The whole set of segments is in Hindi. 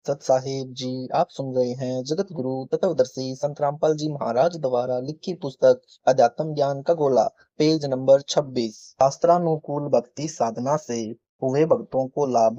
सत साहिब जी, आप सुन रहे हैं जगत गुरु तत्वदर्शी संत रामपाल जी महाराज द्वारा लिखी पुस्तक अध्यात्म ज्ञान का गोला, पेज नंबर 26। शास्त्रानुकूल भक्ति साधना से हुए भक्तों को लाभ।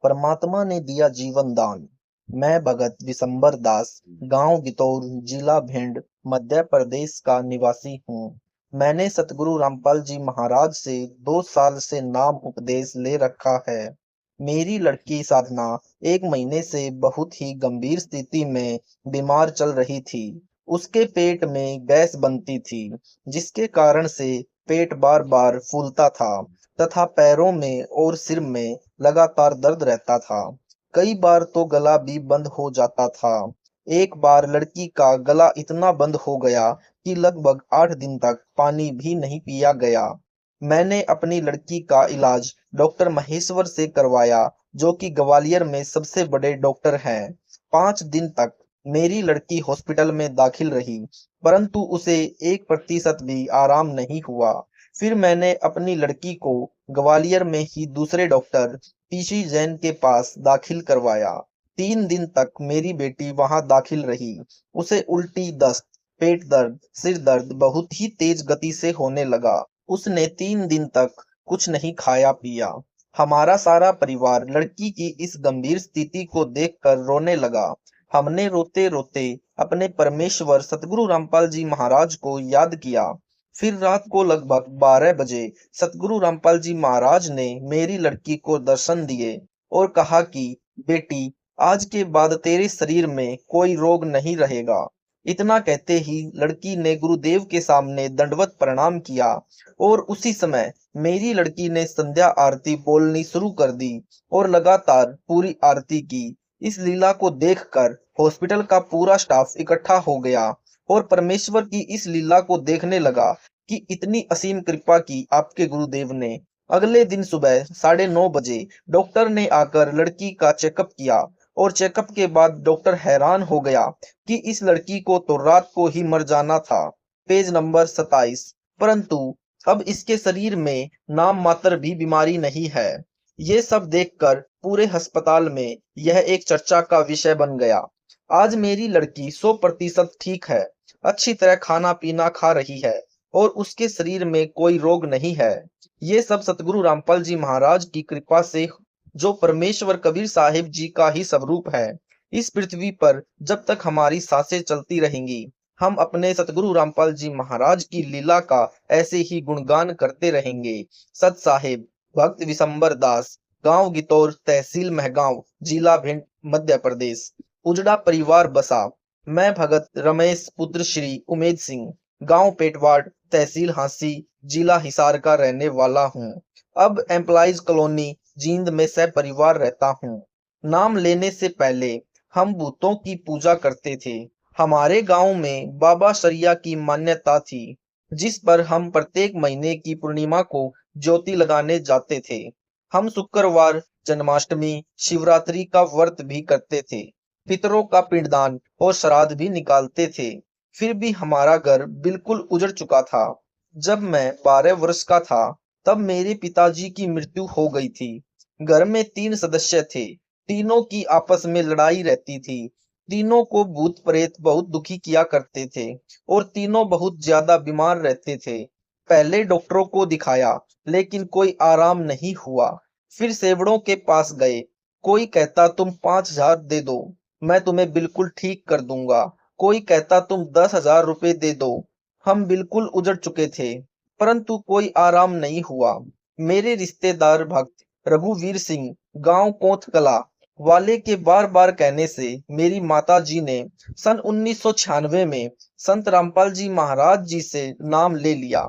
परमात्मा ने दिया जीवन दान। मैं भगत विशंबर दास, गांव गितौर, जिला भिंड, मध्य प्रदेश का निवासी हूँ। मैंने सतगुरु रामपाल जी महाराज से 2 साल से नाम उपदेश ले रखा है। मेरी लड़की साधना 1 महीने से बहुत ही गंभीर स्थिति में बीमार चल रही थी। उसके पेट में गैस बनती थी, जिसके कारण से पेट बार बार फूलता था तथा पैरों में और सिर में लगातार दर्द रहता था। कई बार तो गला भी बंद हो जाता था। एक बार लड़की का गला इतना बंद हो गया कि लगभग 8 दिन तक पानी भी नहीं पिया गया। मैंने अपनी लड़की का इलाज डॉक्टर महेश्वर से करवाया, जो कि ग्वालियर में सबसे बड़े डॉक्टर हैं। 5 दिन तक मेरी लड़की हॉस्पिटल में दाखिल रही, परंतु उसे 1% भी आराम नहीं हुआ। फिर मैंने अपनी लड़की को ग्वालियर में ही दूसरे डॉक्टर पीसी जैन के पास दाखिल करवाया। 3 दिन तक मेरी बेटी वहां दाखिल रही। उसे उल्टी, दस्त, पेट दर्द, सिर दर्द बहुत ही तेज गति से होने लगा। उसने 3 दिन तक कुछ नहीं खाया पिया। हमारा सारा परिवार लड़की की इस गंभीर स्थिति को देखकर रोने लगा। हमने रोते रोते अपने परमेश्वर सतगुरु रामपाल जी महाराज को याद किया। फिर रात को लगभग 12 बजे सतगुरु रामपाल जी महाराज ने मेरी लड़की को दर्शन दिए और कहा कि बेटी, आज के बाद तेरे शरीर में कोई रोग नहीं रहेगा। इतना कहते ही लड़की ने गुरुदेव के सामने दंडवत प्रणाम किया और उसी समय मेरी लड़की ने संध्या आरती बोलनी शुरू कर दी और लगातार पूरी आरती की। इस लीला को देखकर हॉस्पिटल का पूरा स्टाफ इकट्ठा हो गया और परमेश्वर की इस लीला को देखने लगा कि इतनी असीम कृपा की आपके गुरुदेव ने। अगले दिन सुबह 9:30 बजे डॉक्टर ने आकर लड़की का चेकअप किया और चेकअप के बाद डॉक्टर हैरान हो गया कि इस लड़की को तो रात को ही मर जाना था। Page number 27। परंतु अब इसके शरीर में नाम मात्र भी बीमारी नहीं है। ये सब देखकर पूरे अस्पताल में यह एक चर्चा का विषय बन गया। आज मेरी लड़की 100% ठीक है, अच्छी तरह खाना पीना खा रही है और उसके शरीर में कोई रोग नहीं है। ये सब सतगुरु रामपाल जी महाराज की कृपा से, जो परमेश्वर कबीर साहिब जी का ही स्वरूप है। इस पृथ्वी पर जब तक हमारी सांसें चलती रहेंगी, हम अपने सतगुरु रामपाल जी महाराज की लीला का ऐसे ही गुणगान करते रहेंगे। सत साहिब, भक्त विशंबर दास, गांव गितौर, तहसील महगांव, जिला भिंड, मध्य प्रदेश। उजड़ा परिवार बसा। मैं भगत रमेश पुत्र श्री उमेद सिंह, गांव पेटवाड़, तहसील हांसी, जिला हिसार का रहने वाला हूँ। अब एम्प्लॉइज कॉलोनी जींद में सपरिवार रहता हूँ। नाम लेने से पहले हम भूतों की पूजा करते थे। हमारे गांव में बाबा शरिया की मान्यता थी, जिस पर हम प्रत्येक महीने की पूर्णिमा को ज्योति लगाने जाते थे। हम शुक्रवार, जन्माष्टमी, शिवरात्रि का व्रत भी करते थे। पितरों का पिंडदान और श्राद्ध भी निकालते थे। फिर भी हमारा घर बिल्कुल उजड़ चुका था। जब मैं 12 वर्ष का था, तब मेरे पिताजी की मृत्यु हो गई थी। घर में 3 सदस्य थे। तीनों की आपस में लड़ाई रहती थी। तीनों को भूत प्रेत बहुत दुखी किया करते थे और तीनों बहुत ज्यादा बीमार रहते थे। पहले डॉक्टरों को दिखाया, लेकिन कोई आराम नहीं हुआ। फिर सेवड़ों के पास गए। कोई कहता तुम 5,000 दे दो, मैं तुम्हें बिल्कुल ठीक कर दूंगा। कोई कहता तुम 10,000 रुपए दे दो। हम बिल्कुल उजड़ चुके थे, परंतु कोई आराम नहीं हुआ। मेरे रिश्तेदार भक्त रघुवीर सिंह, गांव कोतकला वाले के बार बार कहने से मेरी माता जी ने सन 1996 में संत रामपाल जी महाराज जी से नाम ले लिया।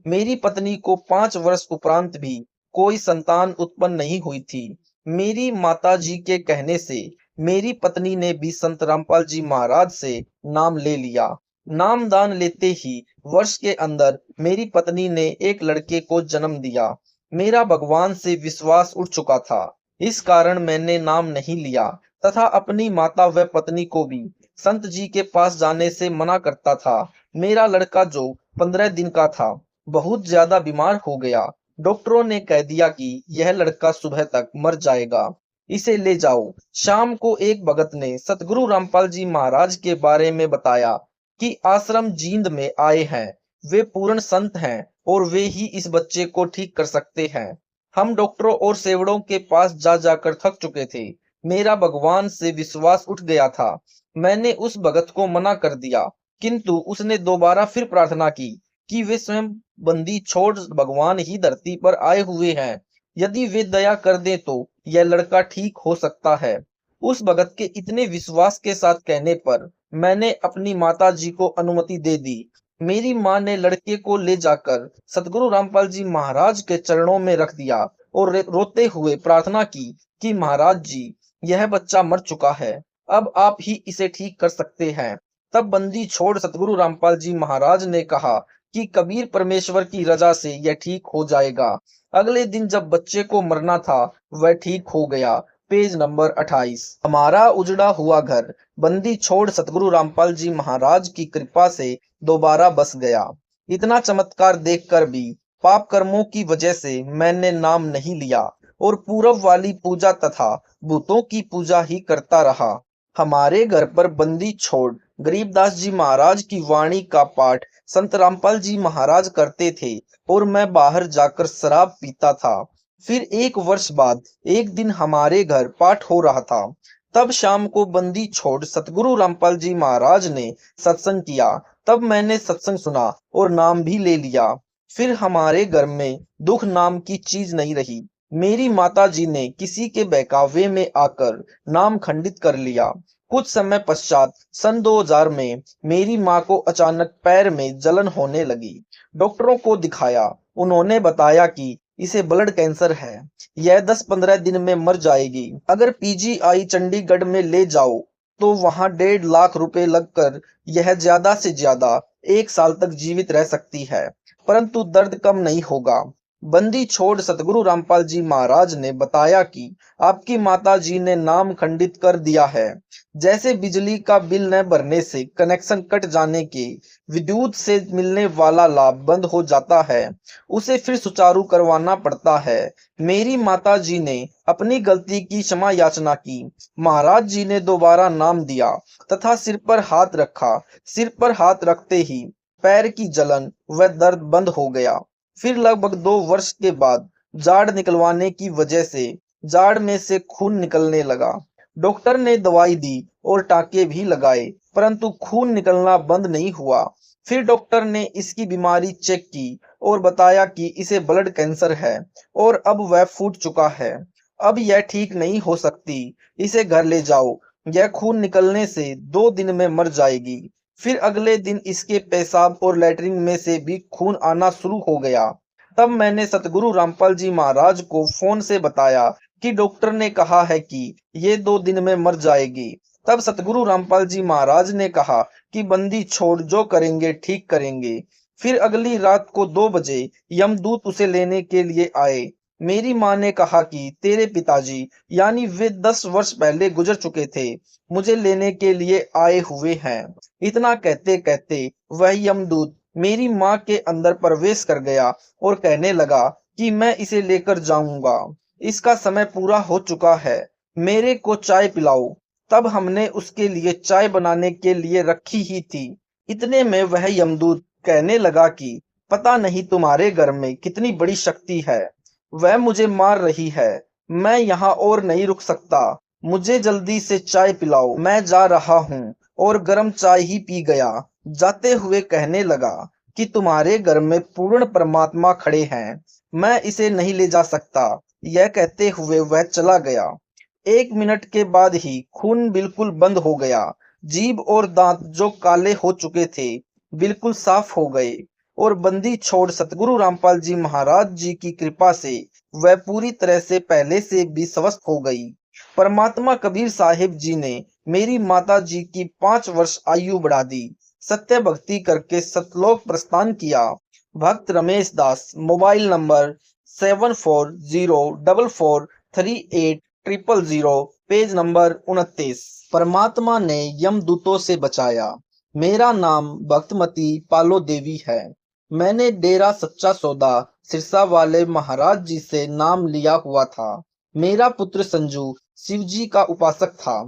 मेरी पत्नी को 5 वर्ष उपरांत भी कोई संतान उत्पन्न नहीं हुई थी। मेरी माता जी के कहने से मेरी पत्नी ने भी संत रामपाल जी महाराज से नाम ले लिया। नाम दान लेते ही वर्ष के अंदर मेरी पत्नी ने एक लड़के को जन्म दिया। मेरा भगवान से विश्वास उठ चुका था, इस कारण मैंने नाम नहीं लिया तथा अपनी माता व पत्नी को भी संत जी के पास जाने से मना करता था। मेरा लड़का जो 15 दिन का था, बहुत ज्यादा बीमार हो गया। डॉक्टरों ने कह दिया कि यह लड़का सुबह तक मर जाएगा। इसे ले जाओ। शाम को एक भगत ने सतगुरु रामपाल जी महाराज के बारे में बताया कि आश्रम जींद में आए हैं। वे पूर्ण संत हैं और वे ही इस बच्चे को ठीक कर सकते हैं। हम डॉक्टरों और सेवड़ों के पास जा जाकर थक चुके थे। मेरा भगवान से विश्वास उठ गया था। मैंने उस भगत को मना कर दिया, किंतु उसने दोबारा फिर प्रार्थना की कि वे स्वयं बंदी छोड़ भगवान ही धरती पर आए हुए हैं। यदि वे दया कर दें तो यह लड़का ठीक हो सकता है। उस भगत के इतने विश्वास के साथ कहने पर मैंने अपनी माता जी को अनुमति दे दी। मेरी माँ ने लड़के को ले जाकर सतगुरु रामपाल जी महाराज के चरणों में रख दिया और रोते हुए प्रार्थना की कि महाराज जी, यह बच्चा मर चुका है, अब आप ही इसे ठीक कर सकते हैं। तब बंदी छोड़ सतगुरु रामपाल जी महाराज ने कहा कि कबीर परमेश्वर की रजा से यह ठीक हो जाएगा। अगले दिन जब बच्चे को मरना था, वह ठीक हो गया। Page number 28। हमारा उजड़ा हुआ घर बंदी छोड़ सतगुरु रामपाल जी महाराज की कृपा से दोबारा बस गया। इतना चमत्कार देखकर भी पाप कर्मों की वजह से मैंने नाम नहीं लिया और पूरब वाली पूजा तथा भूतों की पूजा ही करता रहा। हमारे घर पर बंदी छोड़ गरीबदास जी महाराज की वाणी का पाठ संत रामपाल जी महाराज करते थे और मैं बाहर जाकर शराब पीता था। फिर एक वर्ष बाद एक दिन हमारे घर पाठ हो रहा था। तब शाम को बंदी छोड़ सतगुरु रामपाल जी महाराज ने सत्संग किया। तब मैंने सत्संग सुना और नाम भी ले लिया। फिर हमारे घर में दुख नाम की चीज नहीं रही। मेरी माता जी ने किसी के बहकावे में आकर नाम खंडित कर लिया। कुछ समय पश्चात सन 2000 में मेरी माँ को अचानक पैर में जलन होने लगी। डॉक्टरों को दिखाया। उन्होंने बताया कि इसे ब्लड कैंसर है। यह 10-15 दिन में मर जाएगी। अगर पीजीआई चंडीगढ़ में ले जाओ तो वहां 1.5 लाख रुपए लगकर यह ज्यादा से ज्यादा 1 साल तक जीवित रह सकती है, परंतु दर्द कम नहीं होगा। बंदी छोड़ सतगुरु रामपाल जी महाराज ने बताया कि आपकी माता जी ने नाम खंडित कर दिया है। जैसे बिजली का बिल न भरने से कनेक्शन कट जाने के विद्युत से मिलने वाला लाभ बंद हो जाता है, उसे फिर सुचारू करवाना पड़ता है। मेरी माता जी ने अपनी गलती की क्षमा याचना की। महाराज जी ने दोबारा नाम दिया तथा सिर पर हाथ रखा। सिर पर हाथ रखते ही पैर की जलन व दर्द बंद हो गया। फिर लगभग 2 वर्ष के बाद जाड़ निकलवाने की वजह से जाड़ में से खून निकलने लगा। डॉक्टर ने दवाई दी और टाके भी लगाए, परंतु खून निकलना बंद नहीं हुआ। फिर डॉक्टर ने इसकी बीमारी चेक की और बताया कि इसे ब्लड कैंसर है और अब वह फूट चुका है। अब यह ठीक नहीं हो सकती। इसे घर ले जाओ। यह खून निकलने से 2 दिन में मर जाएगी। फिर अगले दिन इसके पेशाब और लैट्रिन में से भी खून आना शुरू हो गया। तब मैंने सतगुरु रामपाल जी महाराज को फोन से बताया कि डॉक्टर ने कहा है कि ये 2 दिन में मर जाएगी। तब सतगुरु रामपाल जी महाराज ने कहा कि बंदी छोड़ जो करेंगे ठीक करेंगे। फिर अगली रात को 2 बजे यमदूत उसे लेने के लिए आए। मेरी माँ ने कहा कि तेरे पिताजी यानी वे 10 वर्ष पहले गुजर चुके थे, मुझे लेने के लिए आए हुए हैं। इतना कहते कहते वह यमदूत मेरी माँ के अंदर प्रवेश कर गया और कहने लगा कि मैं इसे लेकर जाऊंगा। इसका समय पूरा हो चुका है, मेरे को चाय पिलाओ। तब हमने उसके लिए चाय बनाने के लिए रखी ही थी। इतने में वह यमदूत कहने लगा कि पता नहीं तुम्हारे घर में कितनी बड़ी शक्ति है, वह मुझे मार रही है। मैं यहाँ और नहीं रुक सकता, मुझे जल्दी से चाय पिलाओ। मैं जा रहा हूँ और गर्म चाय ही पी गया। जाते हुए कहने लगा कि तुम्हारे घर में पूर्ण परमात्मा खड़े हैं, मैं इसे नहीं ले जा सकता। यह कहते हुए वह चला गया। 1 मिनट के बाद ही खून बिल्कुल बंद हो गया। जीभ और दांत जो काले हो चुके थे बिल्कुल साफ हो गए और बंदी छोड़ सतगुरु रामपाल जी महाराज जी की कृपा से वह पूरी तरह से पहले से भी स्वस्थ हो गई। परमात्मा कबीर साहिब जी ने मेरी माता जी की 5 वर्ष आयु बढ़ा दी। सत्य भक्ति करके सतलोक प्रस्थान किया। भक्त रमेश दास, मोबाइल नंबर 7404438000, पेज नंबर 29। परमात्मा ने यमदूतों से बचाया। मेरा नाम भक्तमती पालो देवी है। मैंने डेरा सच्चा सौदा सिरसा वाले महाराज जी से नाम लिया हुआ था। मेरा पुत्र संजू शिव जी का उपासक था।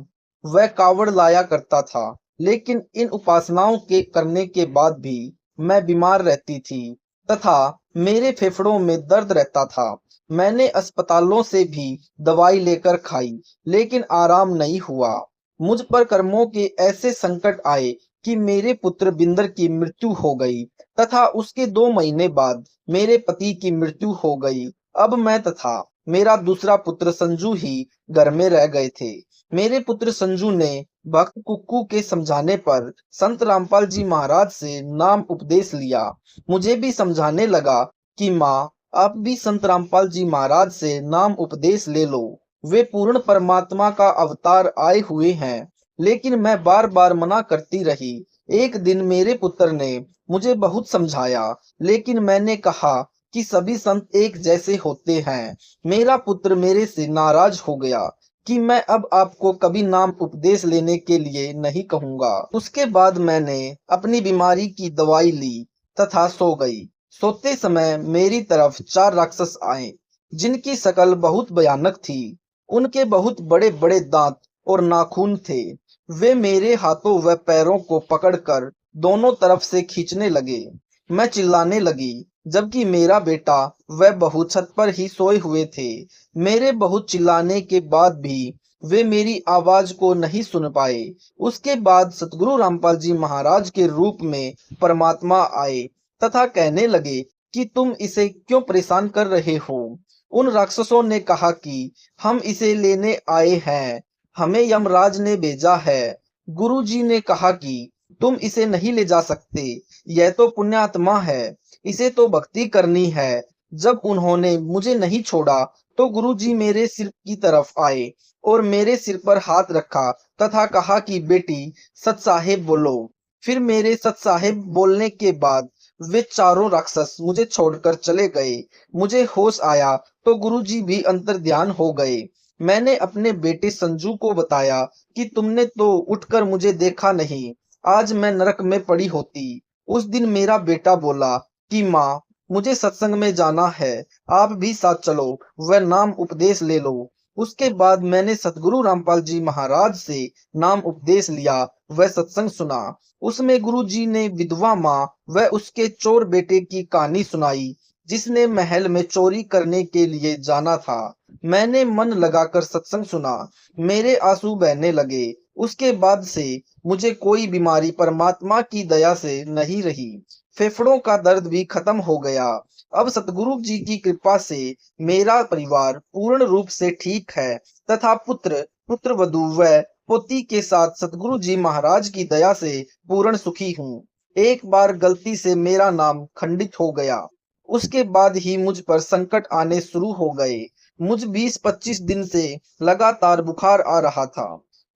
वह कावड़ लाया करता था, लेकिन इन उपासनाओं के करने के बाद भी मैं बीमार रहती थी तथा मेरे फेफड़ों में दर्द रहता था। मैंने अस्पतालों से भी दवाई लेकर खाई, लेकिन आराम नहीं हुआ। मुझ पर कर्मों के ऐसे संकट आए कि मेरे पुत्र बिंदर की मृत्यु हो गई तथा उसके 2 महीने बाद मेरे पति की मृत्यु हो गई। अब मैं तथा मेरा दूसरा पुत्र संजू ही घर में रह गए थे। मेरे पुत्र संजू ने भक्त कुक्कू के समझाने पर संत रामपाल जी महाराज से नाम उपदेश लिया। मुझे भी समझाने लगा कि माँ, आप भी संत रामपाल जी महाराज से नाम उपदेश ले लो। वे पूर्ण परमात्मा का अवतार आए हुए हैं। लेकिन मैं बार बार मना करती रही। एक दिन मेरे पुत्र ने मुझे बहुत समझाया, लेकिन मैंने कहा कि सभी संत एक जैसे होते हैं। मेरा पुत्र मेरे से नाराज हो गया कि मैं अब आपको कभी नाम उपदेश लेने के लिए नहीं कहूंगा। उसके बाद मैंने अपनी बीमारी की दवाई ली तथा सो गई। सोते समय मेरी तरफ 4 राक्षस आए, जिनकी शक्ल बहुत भयानक थी। उनके बहुत बड़े बड़े दांत और नाखून थे। वे मेरे हाथों व पैरों को पकड़कर दोनों तरफ से खींचने लगे। मैं चिल्लाने लगी, जबकि मेरा बेटा वह बहू छत पर ही सोए हुए थे। मेरे बहुत चिल्लाने के बाद भी वे मेरी आवाज को नहीं सुन पाए। उसके बाद सतगुरु रामपाल जी महाराज के रूप में परमात्मा आए तथा कहने लगे कि तुम इसे क्यों परेशान कर रहे हो। उन राक्षसों ने कहा कि हम इसे लेने आए हैं, हमें यमराज ने भेजा है। गुरु जी ने कहा कि तुम इसे नहीं ले जा सकते, यह तो पुण्यात्मा है, इसे तो भक्ति करनी है। जब उन्होंने मुझे नहीं छोड़ा तो गुरुजी मेरे सिर की तरफ आए और मेरे सिर पर हाथ रखा तथा कहा कि बेटी, सत साहेब बोलो। फिर मेरे सत साहेब बोलने के बाद वे चारों राक्षस मुझे छोड़कर चले गए। मुझे होश आया तो गुरुजी भी अंतर्ध्यान हो गए। मैंने अपने बेटे संजू को बताया कि तुमने तो उठकर मुझे देखा नहीं, आज मैं नरक में पड़ी होती। उस दिन मेरा बेटा बोला कि माँ, मुझे सत्संग में जाना है, आप भी साथ चलो, वह नाम उपदेश ले लो। उसके बाद मैंने सतगुरु रामपाल जी महाराज से नाम उपदेश लिया, वह सत्संग सुना। उसमें गुरु जी ने विधवा माँ व उसके चोर बेटे की कहानी सुनाई, जिसने महल में चोरी करने के लिए जाना था। मैंने मन लगाकर सत्संग सुना, मेरे आंसू बहने लगे। उसके बाद से मुझे कोई बीमारी परमात्मा की दया से नहीं रही। फेफड़ों का दर्द भी खत्म हो गया। अब सतगुरु जी की कृपा से मेरा परिवार पूर्ण रूप से ठीक है तथा पुत्र, पुत्रवधू व पोती के साथ सतगुरु जी महाराज की दया से पूर्ण सुखी हूँ। एक बार गलती से मेरा नाम खंडित हो गया, उसके बाद ही मुझ पर संकट आने शुरू हो गए। मुझ 20-25 दिन से लगातार बुखार आ रहा था।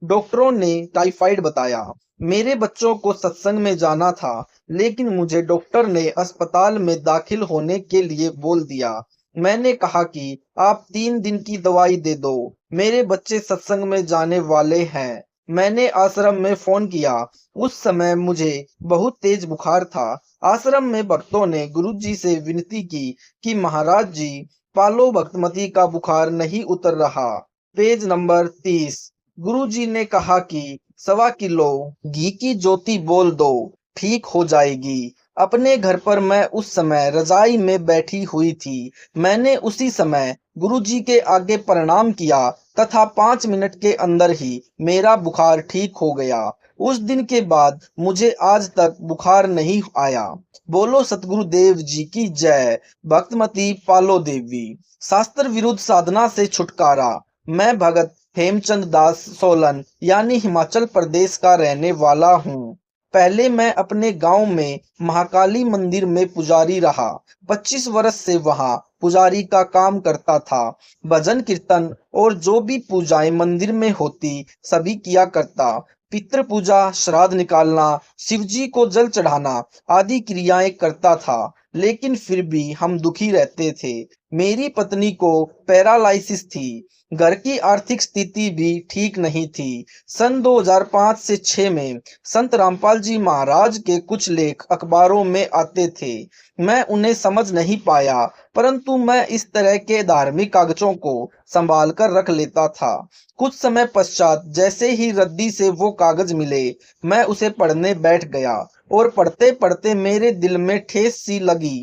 डॉक्टरों ने टाइफाइड बताया। मेरे बच्चों को सत्संग में जाना था, लेकिन मुझे डॉक्टर ने अस्पताल में दाखिल होने के लिए बोल दिया। मैंने कहा कि आप 3 दिन की दवाई दे दो, मेरे बच्चे सत्संग में जाने वाले हैं। मैंने आश्रम में फोन किया। उस समय मुझे बहुत तेज बुखार था। आश्रम में भक्तों ने गुरुजी से विनती की कि महाराज जी, पालो भक्तमती का बुखार नहीं उतर रहा। Page number 30। गुरुजी ने कहा कि 1.25 किलो घी की ज्योति बोल दो, ठीक हो जाएगी। अपने घर पर मैं उस समय रजाई में बैठी हुई थी। मैंने उसी समय गुरुजी के आगे प्रणाम किया तथा 5 मिनट के अंदर ही मेरा बुखार ठीक हो गया। उस दिन के बाद मुझे आज तक बुखार नहीं आया। बोलो सतगुरु देव जी की जय। भक्तमती पालो देवी। शास्त्र विरुद्ध साधना से छुटकारा। मैं भगत हेमचंद दास सोलन यानी हिमाचल प्रदेश का रहने वाला हूँ। पहले मैं अपने गांव में महाकाली मंदिर में पुजारी रहा। 25 वर्ष से वहां पुजारी का काम करता था। भजन कीर्तन और जो भी पूजाएं मंदिर में होती सभी किया करता। पितृ पूजा, श्राद्ध निकालना, शिवजी को जल चढ़ाना आदि क्रियाएं करता था। लेकिन फिर भी हम दुखी रहते थे। मेरी पत्नी को पैरालाइसिस थी। घर की आर्थिक स्थिति भी ठीक नहीं थी। सन 2005 से 6 में संत रामपाल जी महाराज के कुछ लेख अखबारों में आते थे। मैं उन्हें समझ नहीं पाया, परंतु मैं इस तरह के धार्मिक कागजों को संभाल कर रख लेता था। कुछ समय पश्चात जैसे ही रद्दी से वो कागज मिले, मैं उसे पढ़ने बैठ गया और पढ़ते पढ़ते मेरे दिल में ठेस सी लगी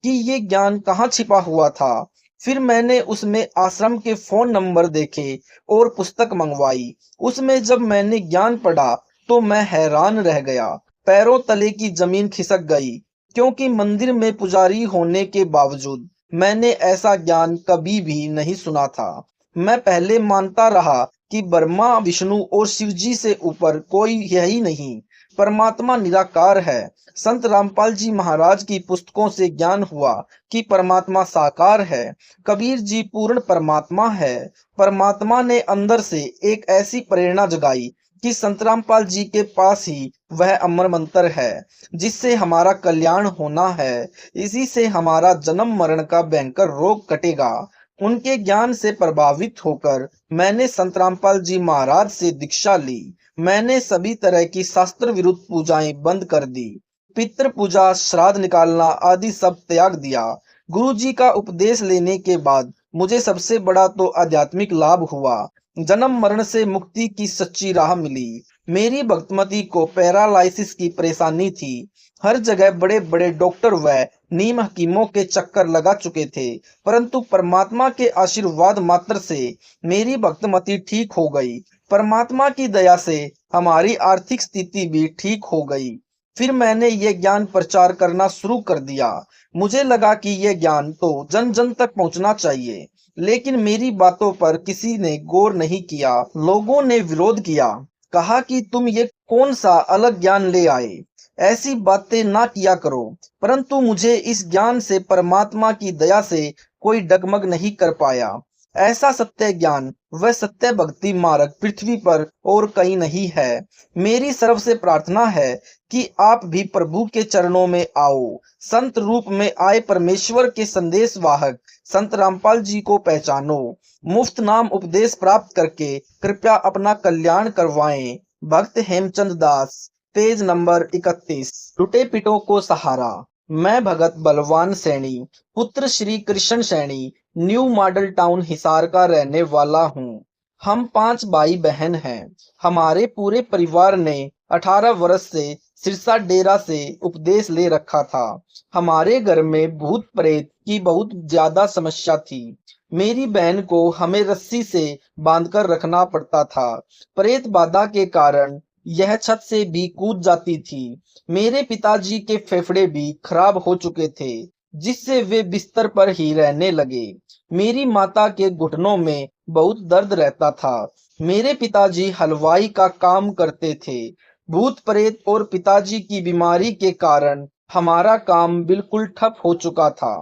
कि ये ज्ञान कहाँ छिपा हुआ था। फिर मैंने उसमें आश्रम के फोन नंबर देखे और पुस्तक मंगवाई। उसमें जब मैंने ज्ञान पढ़ा तो मैं हैरान रह गया। पैरों तले की जमीन खिसक गई, क्योंकि मंदिर में पुजारी होने के बावजूद मैंने ऐसा ज्ञान कभी भी नहीं सुना था। मैं पहले मानता रहा कि ब्रह्मा, विष्णु और शिव जी से ऊपर कोई है ही नहीं, परमात्मा निराकार है। संत रामपाल जी महाराज की पुस्तकों से ज्ञान हुआ कि परमात्मा साकार है। कबीर जी पूर्ण परमात्मा है। परमात्मा ने अंदर से एक ऐसी प्रेरणा जगाई कि संत रामपाल जी के पास ही वह अमर मंत्र है, जिससे हमारा कल्याण होना है। इसी से हमारा जन्म मरण का भयंकर रोग कटेगा। उनके ज्ञान से प्रभावित होकर मैंने संत रामपाल जी महाराज से दीक्षा ली। मैंने सभी तरह की शास्त्र विरुद्ध पूजाएं बंद कर दी। पितृ पूजा, श्राद्ध निकालना आदि सब त्याग दिया। गुरु जी का उपदेश लेने के बाद मुझे सबसे बड़ा तो आध्यात्मिक लाभ हुआ। जन्म मरण से मुक्ति की सच्ची राह मिली। मेरी भक्तमती को पैरालाइसिस की परेशानी थी। हर जगह बड़े बड़े डॉक्टर व नीम हकीमों के चक्कर लगा चुके थे, परंतु परमात्मा के आशीर्वाद मात्र से मेरी भक्तमती ठीक हो गई। परमात्मा की दया से हमारी आर्थिक स्थिति भी ठीक हो गई। फिर मैंने ये ज्ञान प्रचार करना शुरू कर दिया। मुझे लगा कि ये ज्ञान तो जन जन तक पहुंचना चाहिए, लेकिन मेरी बातों पर किसी ने गौर नहीं किया। लोगों ने विरोध किया, कहा कि तुम ये कौन सा अलग ज्ञान ले आए, ऐसी बातें ना किया करो। परंतु मुझे इस ज्ञान से परमात्मा की दया से कोई डगमग नहीं कर पाया। ऐसा सत्य ज्ञान व सत्य भक्ति मार्ग पृथ्वी पर और कहीं नहीं है। मेरी तरफ से प्रार्थना है कि आप भी प्रभु के चरणों में आओ। संत रूप में आए परमेश्वर के संदेश वाहक संत रामपाल जी को पहचानो। मुफ्त नाम उपदेश प्राप्त करके कृपया अपना कल्याण करवाएं। भक्त हेमचंद दास, पेज नंबर 31। टूटे पिटों को सहारा। मैं भगत बलवान सैनी, पुत्र Shri Krishna Saini, new model town Hisar का रहने वाला हूँ। हम 5 भाई बहन हैं। हमारे पूरे परिवार ने 18 वर्ष से सिरसा डेरा से उपदेश ले रखा था। हमारे घर में भूत प्रेत की बहुत ज्यादा समस्या थी। मेरी बहन को हमें रस्सी से बांधकर रखना पड़ता था। प्रेत बाधा के कारण यह छत से भी कूद जाती थी। मेरे पिताजी के फेफड़े भी खराब हो चुके थे, जिससे वे बिस्तर पर ही रहने लगे। मेरी माता के घुटनों में बहुत दर्द रहता था। मेरे पिताजी हलवाई का काम करते थे। भूत प्रेत और पिताजी की बीमारी के कारण हमारा काम बिल्कुल ठप हो चुका था।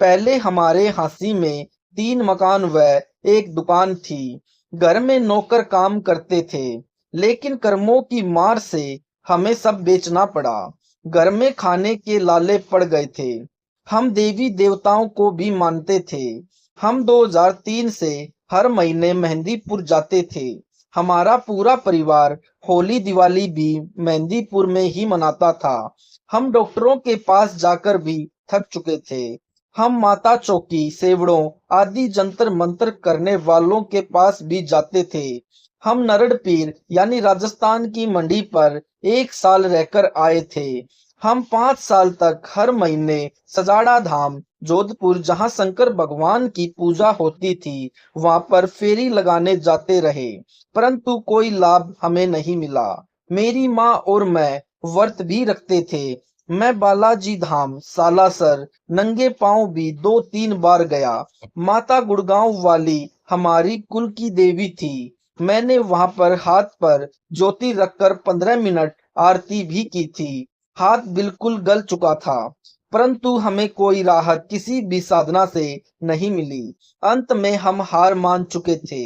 पहले हमारे हांसी में 3 मकान व एक दुकान थी। घर में नौकर काम करते थे, लेकिन कर्मों की मार से हमें सब बेचना पड़ा। घर में खाने के लाले पड़ गए थे। हम देवी देवताओं को भी मानते थे। हम 2003 से हर महीने मेहंदीपुर जाते थे। हमारा पूरा परिवार होली दिवाली भी मेहंदीपुर में ही मनाता था। हम डॉक्टरों के पास जाकर भी थक चुके थे। हम माता चौकी, सेवड़ों आदि जंतर मंतर करने वालों के पास भी जाते थे। हम नरड़ पीर यानी राजस्थान की मंडी पर 1 साल रहकर आए थे। हम 5 साल तक हर महीने सजाड़ा धाम जोधपुर, जहां शंकर भगवान की पूजा होती थी, वहां पर फेरी लगाने जाते रहे, परंतु कोई लाभ हमें नहीं मिला। मेरी माँ और मैं व्रत भी रखते थे। मैं बालाजी धाम, सालासर नंगे पांव भी 2-3 बार गया। माता गुड़गांव वाली हमारी कुल की देवी थी। मैंने वहां पर हाथ पर ज्योति रखकर 15 मिनट आरती भी की थी। हाथ बिल्कुल गल चुका था, परंतु हमें कोई राहत किसी भी साधना से नहीं मिली। अंत में हम हार मान चुके थे।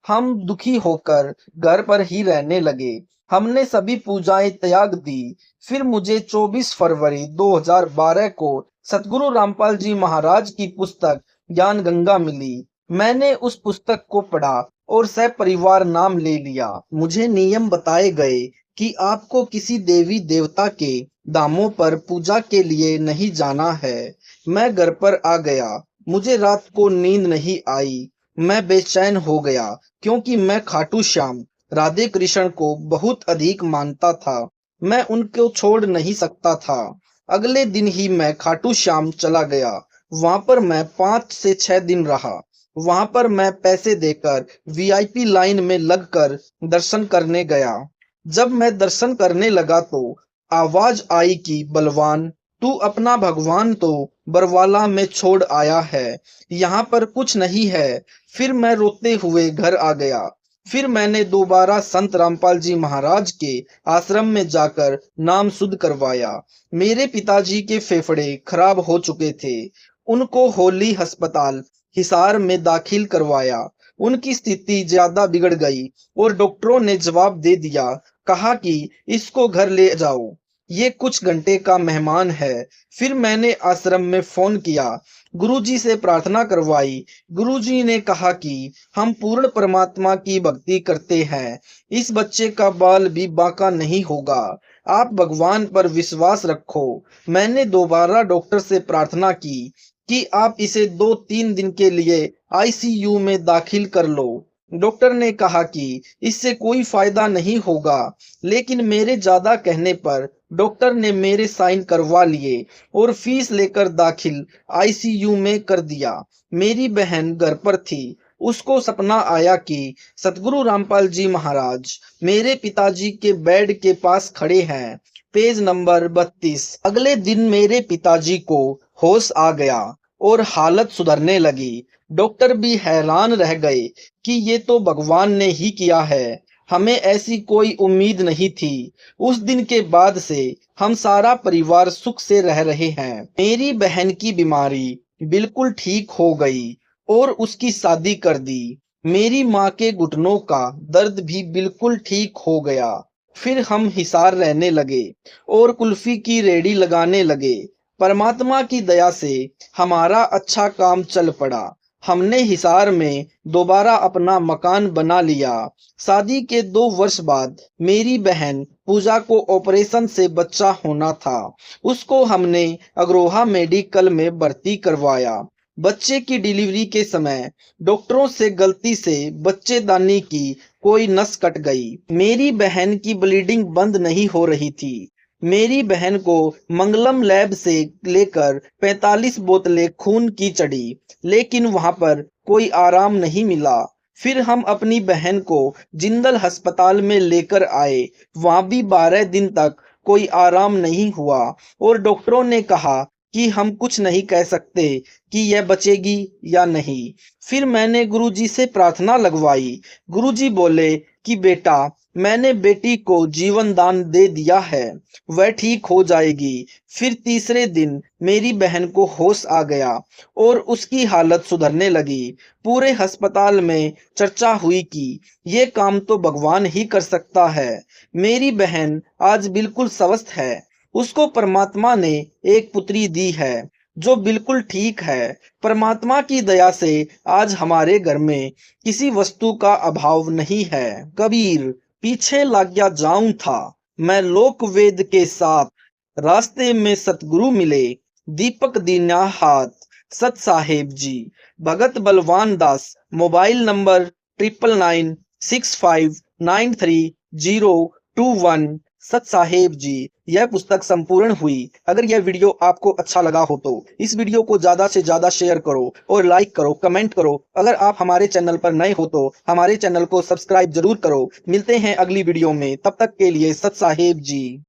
हम दुखी होकर घर पर ही रहने लगे। हमने सभी पूजाएं त्याग दी। फिर मुझे 24 फरवरी 2012 को सतगुरु रामपाल जी महाराज की पुस्तक ज्ञान गंगा मिली। मैंने उस पुस्तक को पढ़ा और सपरिवार नाम ले लिया। मुझे नियम बताए गए कि आपको किसी देवी देवता के दामों पर पूजा के लिए नहीं जाना है। मैं घर पर आ गया। मुझे रात को नींद नहीं आई। मैं बेचैन हो गया क्योंकि मैं खाटू श्याम राधे कृष्ण को बहुत अधिक मानता था। मैं उनको छोड़ नहीं सकता था। अगले दिन ही मैं खाटू श्याम चला गया। वहां पर मैं 5 से 6 दिन रहा। वहां पर मैं पैसे देकर वीआईपी लाइन में लगकर दर्शन करने गया। जब मैं दर्शन करने लगा तो आवाज आई कि बलवान, तू अपना भगवान तो बरवाला में छोड़ आया है, यहाँ पर कुछ नहीं है। फिर मैं रोते हुए घर आ गया। फिर मैंने दोबारा संत रामपाल जी महाराज के आश्रम में जाकर नाम शुद्ध करवाया। मेरे पिताजी के फेफड़े खराब हो चुके थे। उनको होली अस्पताल हिसार में दाखिल करवाया। उनकी स्थिति ज्यादा बिगड़ गई और डॉक्टरों ने जवाब दे दिया। कहा कि इसको घर ले जाओ, ये कुछ घंटे का मेहमान है। फिर मैंने आश्रम में फोन किया, गुरुजी से प्रार्थना करवाई। गुरुजी ने कहा कि हम पूर्ण परमात्मा की भक्ति करते हैं, इस बच्चे का बाल भी बांका नहीं होगा, आप भगवान पर विश्वास रखो। मैंने दोबारा डॉक्टर से प्रार्थना की कि आप इसे 2-3 दिन के लिए आईसीयू में दाखिल कर लो। डॉक्टर ने कहा कि इससे कोई फायदा नहीं होगा, लेकिन मेरे ज्यादा कहने पर डॉक्टर ने मेरे साइन करवा लिए और फीस लेकर दाखिल आईसीयू में कर दिया। मेरी बहन घर पर थी। उसको सपना आया कि सतगुरु रामपाल जी महाराज मेरे पिताजी के बेड के पास खड़े हैं। Page number 32। अगले दिन मेरे पिताजी को होश आ गया और हालत सुधरने लगी। डॉक्टर भी हैरान रह गए कि ये तो भगवान ने ही किया है, हमें ऐसी कोई उम्मीद नहीं थी। उस दिन के बाद से हम सारा परिवार सुख से रह रहे हैं। मेरी बहन की बीमारी बिल्कुल ठीक हो गई और उसकी शादी कर दी। मेरी माँ के घुटनों का दर्द भी बिल्कुल ठीक हो गया। फिर हम हिसार रहने लगे और कुल्फी की रेडी लगाने लगे। परमात्मा की दया से हमारा अच्छा काम चल पड़ा। हमने हिसार में दोबारा अपना मकान बना लिया। शादी के 2 वर्ष बाद मेरी बहन पूजा को ऑपरेशन से बच्चा होना था। उसको हमने अग्रोहा मेडिकल में भर्ती करवाया। बच्चे की डिलीवरी के समय डॉक्टरों से गलती से बच्चेदानी की कोई नस कट गई। मेरी बहन की ब्लीडिंग बंद नहीं हो रही थी। मेरी बहन को मंगलम लैब से लेकर 45 बोतलें खून की चढ़ी, लेकिन वहां पर कोई आराम नहीं मिला। फिर हम अपनी बहन को जिंदल अस्पताल में लेकर आए। वहां भी 12 दिन तक कोई आराम नहीं हुआ और डॉक्टरों ने कहा कि हम कुछ नहीं कह सकते कि यह बचेगी या नहीं। फिर मैंने गुरुजी से प्रार्थना लगवाई। गुरुजी बोले कि बेटा, मैंने बेटी को जीवन दान दे दिया है, वह ठीक हो जाएगी। फिर तीसरे दिन मेरी बहन को होश आ गया और उसकी हालत सुधरने लगी। पूरे अस्पताल में चर्चा हुई कि ये काम तो भगवान ही कर सकता है। मेरी बहन आज बिल्कुल स्वस्थ है। उसको परमात्मा ने एक पुत्री दी है जो बिल्कुल ठीक है। परमात्मा की दया से आज हमारे घर में किसी वस्तु का अभाव नहीं है। कबीर, पीछे लग गया जाऊं था मैं लोक वेद के साथ, रास्ते में सतगुरु मिले दीपक दीना हाथ। सत साहेब जी। भगत बलवान दास। Mobile number 9995939021। सत साहेब जी। यह पुस्तक संपूर्ण हुई। अगर यह वीडियो आपको अच्छा लगा हो तो इस वीडियो को ज्यादा से ज्यादा शेयर करो और लाइक करो, कमेंट करो। अगर आप हमारे चैनल पर नए हो तो हमारे चैनल को सब्सक्राइब जरूर करो। मिलते हैं अगली वीडियो में, तब तक के लिए सत साहेब जी।